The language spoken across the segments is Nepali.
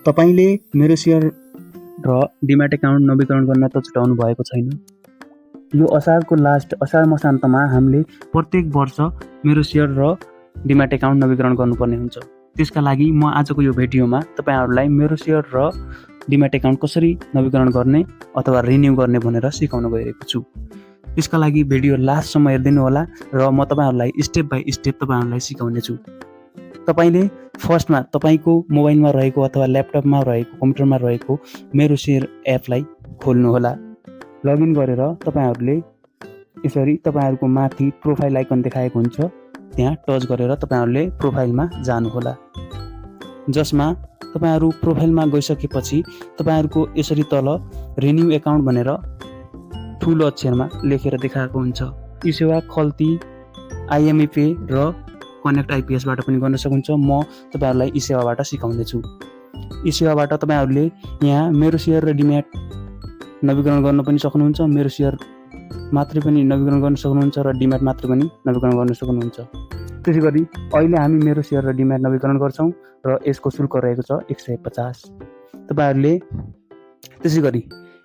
तपाईले मेरो सेयर र डिम्याट एकाउन्ट नवीकरण गर्न त छुटाउनु भएको छैन। यो असारको लास्ट असार मसान्तमा हामीले प्रत्येक वर्ष मेरो सेयर र डिम्याट एकाउन्ट नवीकरण गर्नुपर्ने हुन्छ। त्यसका लागि म आजको यो भिडियोमा तपाईहरुलाई मेरो सेयर र डिम्याट एकाउन्ट कसरी नवीकरण गर्ने अथवा रिन्यू गर्ने भनेर सिकाउन गइरहेको छु। त्यसका लागि भिडियो लास्टसम्म हेर्दिनु होला र म तपाईहरुलाई स्टेप बाइ स्टेप तपाईहरुलाई सिकाउने छु। तपाईले फर्स्टमा तपाईको मोबाइलमा रहेको अथवा ल्यापटपमा रहेको कम्प्युटरमा रहेको मेरो सेयर एपलाई खोल्नु होला। लगइन गरेर तपाईहरुले यसरी तपाईहरुको माथि प्रोफाइल आइकन देखाएको हुन्छ, त्यहाँ टच गरेर तपाईहरुले प्रोफाइलमा जानु होला। जसमा तपाईहरु प्रोफाइलमा गइसकेपछि तपाईहरुको यसरी तल रिन्यू एकाउन्ट भनेर ठूलो अक्षरमा लेखेर देखाएको हुन्छ। यी सेवा खल्ती, आइएमई पे र कनेक्ट आइपीएस बाट पनि गर्न सक्नुहुन्छ। म तपाईहरुलाई यी सेवाबाट सिकाउने छु। यी सेवाबाट तपाईहरुले यहाँ मेरो सेयर र डिम्याट नवीकरण गर्न पनि सक्नुहुन्छ, मेरो सेयर मात्रै पनि नवीकरण गर्न सक्नुहुन्छ र डिम्याट मात्रै पनि नवीकरण गर्न सक्नुहुन्छ। त्यसैगरी अहिले हामी मेरो सेयर र डिम्याट नवीकरण गर्छौं र यसको शुल्क रहेको छ 150। तपाईहरुले त्यसैगरी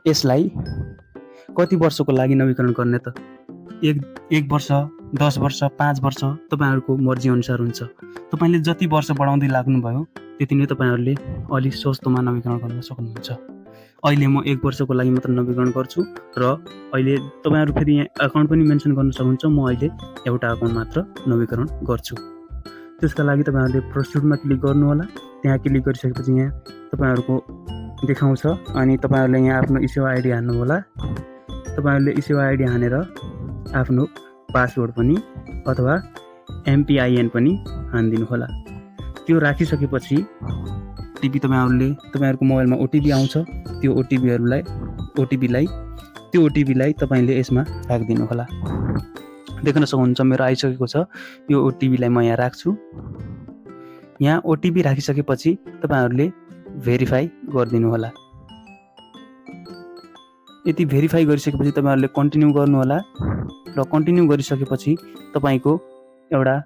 यसलाई कति वर्षको लागि नवीकरण गर्ने त? एक वर्ष, 10 वर्ष, 5 वर्ष तपाईहरुको मर्जी अनुसार हुन्छ। तपाईले जति वर्ष बढाउँदै लाग्नुभयो त्यति नै तपाईहरुले अलि सस्तोमा नवीकरण गर्न सक्नुहुन्छ। अहिले म 1 वर्षको लागि मात्र नवीकरण गर्छु र अहिले तपाईहरु फेरि यहाँ अकाउन्ट पनि मेन्सन गर्न सक्नुहुन्छ। म अहिले एउटा अकाउन्ट मात्र नवीकरण गर्छु। त्यसका लागि तपाईहरुले प्रोसिडमा क्लिक गर्नु होला। त्यहाँ क्लिक गरिसकेपछि यहाँ तपाईहरुको देखाउँछ अनि तपाईहरुले यहाँ आफ्नो इसेवा आइडी हाल्नु होला। तपाईहरुले इसेवा आइडी हानेर आफ्नो पासवर्ड पनि अथवा एमपिआइएन पनि हान्दिनु होला। त्यो राखिसकेपछि तपाईहरुको मोबाइलमा ओटीपी आउँछ। त्यो ओटीपीलाई तपाईले यसमा राख्दिनु होला। देख्न सक्नुहुन्छ मेरो आइसकेको छ। यो ओटीपीलाई म यहाँ राख्छु। यहाँ ओटीपी राखिसकेपछि तपाईहरुले भेरिफाई गरिदिनु होला। यति भेरिफाई गरिसकेपछि तपाईहरुले कन्टिन्यू गर्नु होला र कन्टिन्यू गरिसकेपछि तपाईको एउटा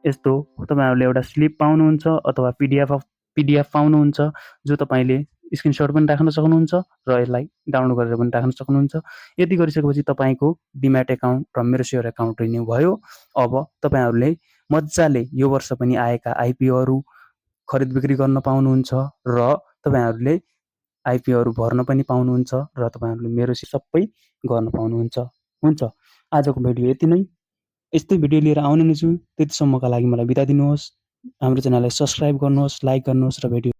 यस्तो तपाईहरुले एउटा स्लिप पाउनुहुन्छ अथवा पीडीएफ पाउनुहुन्छ जो तपाईले स्क्रिनशट पनि राख्न सक्नुहुन्छ र यसलाई डाउनलोड गरेर पनि राख्न सक्नुहुन्छ। यति गरिसकेपछि तपाईको डिम्याट एकाउन्ट र मेरो सेयर एकाउन्ट रिन्यू भयो। अब तपाईहरुले मज्जाले यो वर्ष पनि आएका आइपीओहरु खरिद बिक्री गर्न पाउनुहुन्छ र तपाईहरुले आइपीओहरु भर्न पनि पाउनुहुन्छ र तपाईहरुले मेरो सबै गर्न पाउनुहुन्छ। हुन्छ, आजको भिडियो यति नै। यस्तै भिडियो लिएर आउने नै छु। त्यतिसम्मका लागि मलाई बिदा दिनुहोस्। हाम्रो च्यानललाई सब्स्क्राइब गर्नुहोस्, लाइक गर्नुहोस् र भिडियो